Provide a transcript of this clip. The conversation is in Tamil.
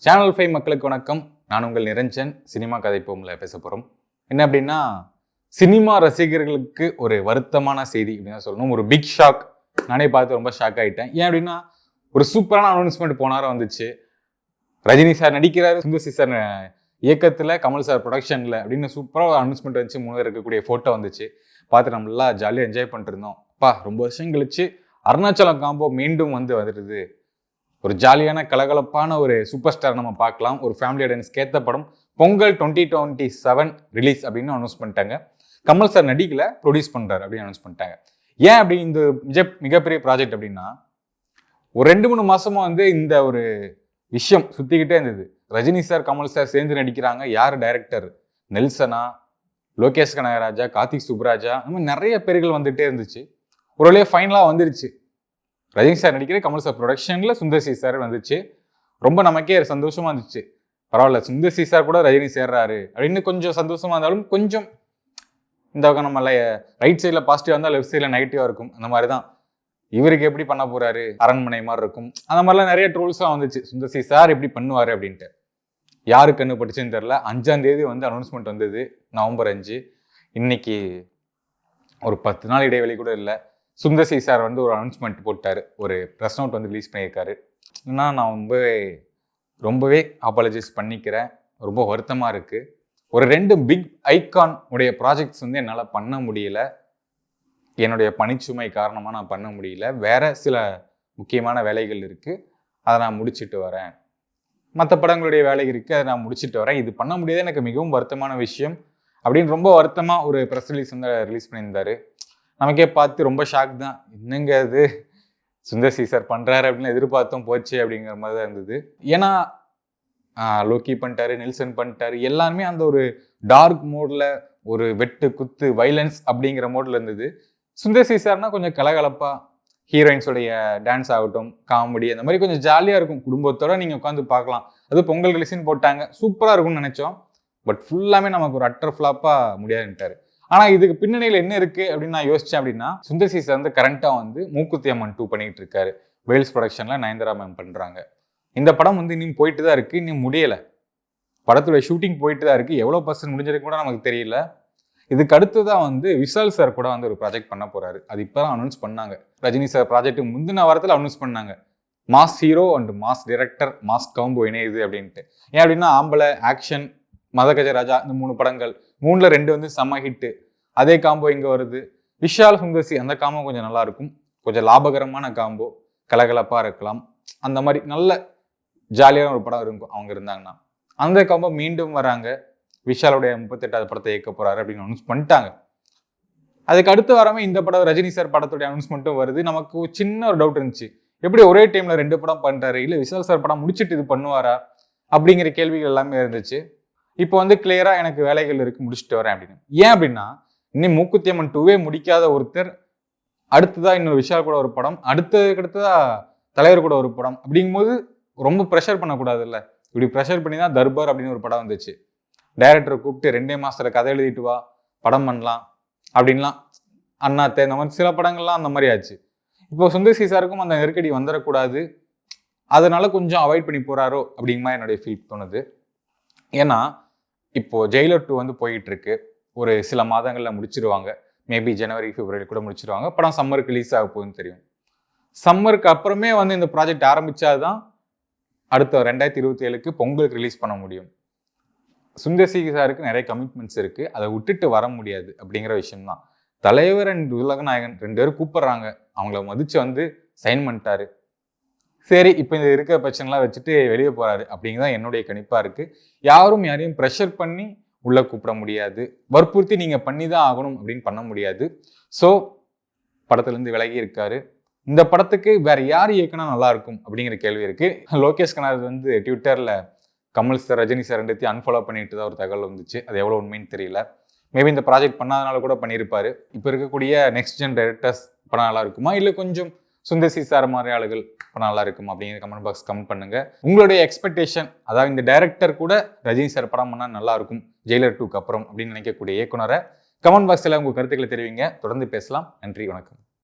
சேனல் 5 மக்களுக்கு வணக்கம். நான் உங்கள் நிரஞ்சன். சினிமா கதை போம்ல பேச போகிறோம். என்ன அப்படின்னா, சினிமா ரசிகர்களுக்கு ஒரு வருத்தமான செய்தி அப்படின்னு சொல்லணும். ஒரு பிக் ஷாக். நானே பார்த்து ரொம்ப ஷாக் ஆகிட்டேன். ஏன் அப்படின்னா, ஒரு சூப்பரான அனௌன்ஸ்மெண்ட் போன வாரம் வந்துச்சு. ரஜினி சார் நடிக்கிறாரு, சுந்தர் சார் இயக்கத்தில், கமல் சார் ப்ரொடக்ஷனில் அப்படின்னு சூப்பராக ஒரு அனௌன்ஸ்மெண்ட் வந்துச்சு. 3 இருக்கக்கூடிய ஃபோட்டோ வந்துச்சு. பார்த்து நம்ம நல்லா ஜாலியாக என்ஜாய் பண்ணிட்டு இருந்தோம். அப்பா ரொம்ப வருஷம் கழிச்சு அருணாச்சலம் காம்போ மீண்டும் வந்துடுது. ஒரு ஜாலியான கலகலப்பான ஒரு சூப்பர் ஸ்டார் நம்ம பார்க்கலாம். ஒரு ஃபேமிலி ஆடியன்ஸ்க்கு ஏற்ற படம். பொங்கல் 2027 ரிலீஸ் அப்படின்னு அனௌன்ஸ் பண்ணிட்டாங்க. கமல் சார் நடிக்கல, ப்ரொடியூஸ் பண்ணுறாரு அப்படின்னு அனௌன்ஸ் பண்ணிட்டாங்க. ஏன் அப்படி இந்த மிகப்பெரிய ப்ராஜெக்ட் அப்படின்னா, ஒரு 2-3 மாசமா இந்த ஒரு விஷயம் சுத்திக்கிட்டே இருந்தது. ரஜினி சார் கமல் சார் சேர்ந்து நடிக்கிறாங்க. யார் டைரக்டர்? நெல்சனா, லோகேஷ் கனகராஜா, கார்த்திக் சுப்ராஜா, இந்த மாதிரி நிறைய பேர்கள் வந்துட்டே இருந்துச்சு. ஒரு வழியாக ஃபைனலாக வந்துருச்சு. ரஜினி சார் நடிக்கிற கமல் சார் ப்ரொடக்ஷனில் சுந்தர் சி சார் வந்துச்சு. ரொம்ப நமக்கே சந்தோஷமா இருந்துச்சு. பரவாயில்ல, சுந்தர் சி சார் கூட ரஜினி சேர்றாரு அப்படின்னு கொஞ்சம் சந்தோஷமா இருந்தாலும், கொஞ்சம் இந்த பக்கம் நம்ம ரைட் சைடில் பாசிட்டிவாக இருந்தால் லெஃப்ட் சைடில் நெகட்டிவாக இருக்கும். அந்த மாதிரி தான் இவருக்கு எப்படி பண்ண போறாரு, அரண்மனை மாதிரி இருக்கும். அந்த மாதிரிலாம் நிறைய ட்ரோல்ஸாக வந்துச்சு. சுந்தர் சி சார் எப்படி பண்ணுவார் அப்படின்ட்டு. யாருக்கு கண்ணு பட்டுச்சுன்னு தெரியல. 5ஆம் தேதி அனௌன்ஸ்மெண்ட் வந்தது, நவம்பர் 5. இன்னைக்கு ஒரு 10 நாள் இடைவெளி கூட இல்லை. சுந்தர் சி சார் ஒரு அனௌன்ஸ்மெண்ட் போட்டார். ஒரு ப்ரெஸ் நோட் ரிலீஸ் பண்ணியிருக்காரு. நான் ரொம்பவே அப்பாலஜைஸ் பண்ணிக்கிறேன். ரொம்ப வருத்தமாக இருக்குது. ஒரு 2 பிக் ஐகான் உடைய ப்ராஜெக்ட்ஸ் என்னால் பண்ண முடியல. என்னுடைய பணிச்சுமை காரணமாக நான் பண்ண முடியல. வேற சில முக்கியமான வேலைகள் இருக்குது, அதை நான் முடிச்சுட்டு வரேன். மற்ற படங்களுடைய வேலை இருக்குது, அதை நான் முடிச்சுட்டு வரேன். இது பண்ண முடியாத எனக்கு மிகவும் வருத்தமான விஷயம் அப்படின்னு ரொம்ப வருத்தமாக ஒரு ப்ரெஸ் ரிலீஸ் ரிலீஸ் பண்ணியிருந்தாரு. நமக்கே பார்த்து ரொம்ப ஷாக் தான். என்னங்க அது சுந்தர் சி சார் பண்ணுறாரு அப்படின்னு எதிர்பார்த்தோம், போச்சு அப்படிங்கிற மாதிரி தான் இருந்தது. ஏன்னா லோக்கி பண்ணிட்டாரு, நெல்சன் பண்ணிட்டாரு, எல்லாருமே அந்த ஒரு டார்க் மோடில், ஒரு வெட்டு குத்து வைலன்ஸ் அப்படிங்கிற மோடில் இருந்தது. சுந்தர் சி சார்னா கொஞ்சம் கலகலப்பாக ஹீரோயின்ஸோடைய டான்ஸ் ஆகட்டும், காமெடி, அந்த மாதிரி கொஞ்சம் ஜாலியாக இருக்கும். குடும்பத்தோட நீங்கள் உட்காந்து பார்க்கலாம். அது பொங்கல் ரிலீஸ்ன்னு போட்டாங்க, சூப்பராக இருக்கும்னு நினச்சோம். பட் ஃபுல்லாமே நமக்கு ஒரு அட்டர் ஃப்ளாப்பாக முடியாதுன்ட்டாரு. ஆனால் இதுக்கு பின்னணியில் என்ன இருக்குது அப்படின்னு நான் யோசித்தேன் அப்படின்னா, சுந்தர் சி சார் கரண்ட்டாக மூக்குத்தி அம்மன் 2 பண்ணிகிட்டு இருக்காரு. வேல்ஸ் ப்ரொடக்ஷனில் நயன்தாரா மேம் பண்ணுறாங்க. இந்த படம் இன்னும் போயிட்டு தான் இருக்குது, இன்னும் முடியலை. படத்துடைய ஷூட்டிங் போயிட்டு தான் இருக்குது. எவ்வளோ % முடிஞ்சிருக்கு கூட நமக்கு தெரியல. இதுக்கு அடுத்து தான் விஷால் சார் கூட ஒரு ப்ராஜெக்ட் பண்ண போகிறாரு. அது இப்போ தான் அனௌன்ஸ் பண்ணாங்க. ரஜினி சார் ப்ராஜெக்ட் முந்தின வாரத்தில் அனௌன்ஸ் பண்ணாங்க. Mass hero and mass director, mass combo இணையுது அப்படின்ட்டு. ஏன் அப்படின்னா, ஆம்பளை, ஆக்ஷன், மதகஜராஜா, இந்த 3 படங்கள், 3ல் 2 செம்ம ஹிட்டு. அதே காம்போ இங்கே வருது. விஷால் சுந்தர்சி, அந்த காம்போ கொஞ்சம் நல்லா இருக்கும். கொஞ்சம் லாபகரமான காம்போ, கலகலப்பாக இருக்கலாம். அந்த மாதிரி நல்ல ஜாலியான ஒரு படம் இருக்கும் அவங்க இருந்தாங்கன்னா. அந்த காம்போ மீண்டும் வராங்க. விஷாலுடைய 38வது படத்தை இயக்க போறாரு அப்படின்னு அனௌன்ஸ் பண்ணிட்டாங்க. அதுக்கு அடுத்து வரவே இந்த படம் ரஜினி சார் படத்துடைய அனௌன்ஸ்மெண்ட்டும் வருது. நமக்கு சின்ன ஒரு டவுட் இருந்துச்சு, எப்படி ஒரே டைம்ல 2 படம் பண்ணிட்டாரு, இல்லை விஷால் சார் படம் முடிச்சுட்டு இது பண்ணுவாரா அப்படிங்கிற கேள்விகள் எல்லாமே இருந்துச்சு. இப்போ கிளியரா எனக்கு வேலைகள் இருக்கு, முடிச்சுட்டு வரேன் அப்படின்னு. ஏன் அப்படின்னா, இன்னும் மூக்குத்தி அம்மன் 2 முடிக்காத ஒருத்தர், அடுத்ததா இன்னொரு விஷால் கூட ஒரு படம், அடுத்ததா தலைவர் கூட ஒரு படம் அப்படிங்கும்போது ரொம்ப ப்ரெஷர் பண்ணக்கூடாதுல்ல. இப்படி ப்ரெஷர் பண்ணி தான் தர்பார் அப்படின்னு ஒரு படம் வந்துச்சு. டைரக்டரை கூப்பிட்டு 2 மாசத்துல கதை எழுதிட்டு வா, படம் பண்ணலாம் அப்படின்லாம். அண்ணாத்தே, இந்த மாதிரி சில படங்கள்லாம் அந்த மாதிரி ஆச்சு. இப்போ சுந்தர் சி சாருக்கும் அந்த நெருக்கடி வந்துடக்கூடாது, அதனால கொஞ்சம் அவாய்ட் பண்ணி போறாரோ அப்படிங்கிற மாதிரி என்னுடைய ஃபீல் தோணுது. ஏன்னா இப்போ ஜெயிலர் 2 போயிட்டு இருக்கு. ஒரு சில மாதங்களில் முடிச்சிருவாங்க. மேபி ஜனவரி, பிப்ரவரி கூட முடிச்சிருவாங்க. படம் சம்மருக்கு ரிலீஸ் ஆக போகுதுன்னு தெரியும். சம்மருக்கு அப்புறமே இந்த ப்ராஜெக்ட் ஆரம்பிச்சாதான் அடுத்த 2027க்கு பொங்கலுக்கு ரிலீஸ் பண்ண முடியும். சுந்தர் சி சாருக்கு நிறைய கமிட்மெண்ட்ஸ் இருக்கு, அதை விட்டுட்டு வர முடியாது அப்படிங்கிற விஷயம் தான். தலைவர் அண்ட் உலகநாயகன் 2 பேரும் கூப்பிடுறாங்க, அவங்கள மதிச்சு சைன் பண்ணிட்டாரு. சரி, இப்போ இந்த இருக்கிற பிரச்சனைலாம் வச்சுட்டு வெளியே போறாரு அப்படிங்கிறதான் என்னுடைய கணிப்பா இருக்கு. யாரையும் ப்ரெஷர் பண்ணி உள்ள கூப்பிட முடியாது, வற்புறுத்தி நீங்க பண்ணி தான் ஆகணும் அப்படின்னு பண்ண முடியாது. ஸோ படத்துலேருந்து விலகி இருக்காரு. இந்த படத்துக்கு வேற யார் இயக்குனா நல்லா இருக்கும் அப்படிங்கிற கேள்வி இருக்கு. லோகேஷ் கனகராஜ் ட்விட்டர்ல Kamal sir, Rajini sir 2 unfollow பண்ணிட்டு தான் ஒரு தகவல் வந்துச்சு. அது எவ்வளோ உண்மைன்னு தெரியல. மேபி இந்த ப்ராஜெக்ட் பண்ணாதனால கூட பண்ணியிருப்பாரு. இப்போ இருக்கக்கூடிய நெக்ஸ்ட் ஜென் டைரக்டர்ஸ் படம் நல்லா இருக்குமா, இல்லை கொஞ்சம் சுந்தர் சி சார் மாதிரி ஆளுகள் படம் நல்லா இருக்கும் அப்படிங்கிற கமெண்ட் பாக்ஸ் கமெண்ட் பண்ணுங்க. உங்களுடைய எக்ஸ்பெக்டேஷன், அதாவது இந்த டைரக்டர் கூட ரஜினி சார் படம் பண்ணால் நல்லா இருக்கும் ஜெயிலர் 2க்கு அப்புறம் அப்படின்னு நினைக்கக்கூடிய இயக்குனரை கமெண்ட் பாக்ஸில் உங்கள் கருத்துக்களை தெரிவிங்க. தொடர்ந்து பேசலாம். நன்றி, வணக்கம்.